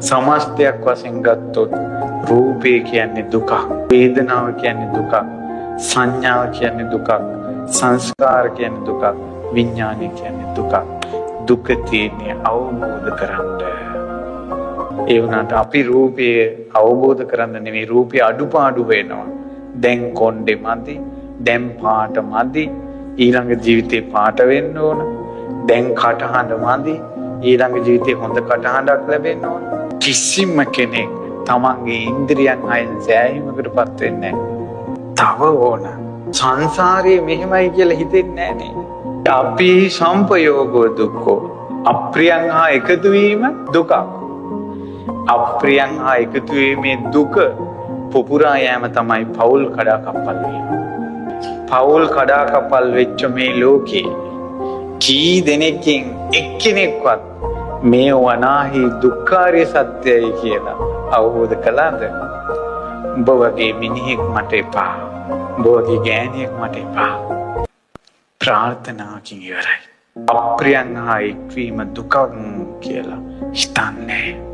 සමස්තයක් වශයෙන් ගත්තොත් රූපය කියන්නේ දුක, වේදනාව කියන්නේ දුක, සංඥාව කියන්නේ දුක, සංස්කාර කියන්නේ දුක, විඥානය කියන්නේ දුක. දුක තියෙන්නේ අවබෝධ කරගන්න. ඒ වුණාට අපි රූපය අවබෝධ කරගන්න නෙමෙයි, රූපය අඩුපාඩු වෙනවා. දැන් කොණ්ඩේ මදි, දැන් පාට මදි, ඊළඟ ජීවිතේ පාට වෙන්න ඕන. දැන් කටහඬ මදි, ඊළඟ ජීවිතේ හොඳ කටහඬක් ලැබෙන්න ඕන. කිසිම කෙනෙක් තමන්ගේ ඉන්ද්‍රියන් අයින් සෑහීමකටපත් වෙන්නේ නැහැ. තව ඕන සංසාරයේ මෙහෙමයි කියලා හිතෙන්නේ නැහැ නේ. අපි සම්පයෝගෝ දුක්ඛෝ, අප්‍රියං හා එකතු වීම දුකක්. අප්‍රියං හා එකතු වීමේ දුක පුපුරා යෑම තමයි පෞල් කඩාකප්පල් වීම. පෞල් කඩාකප්පල් වෙච්ච මේ ලෝකේ කී දෙනෙක්ගෙන් එක්කෙනෙක්වත් මේ වනාහි දුක්ඛාරිය සත්‍යයි කියලා අවබෝධ කළාද? උඹ වගේ මිනිහෙක් මට එපා, උඹ වගේ ගෑණියෙක් මට එපා. ප්‍රාර්ථනාකින් ඉවරයි. අප්‍රියං හා එක්වීම දුකක් කියලා හිතන්නේ.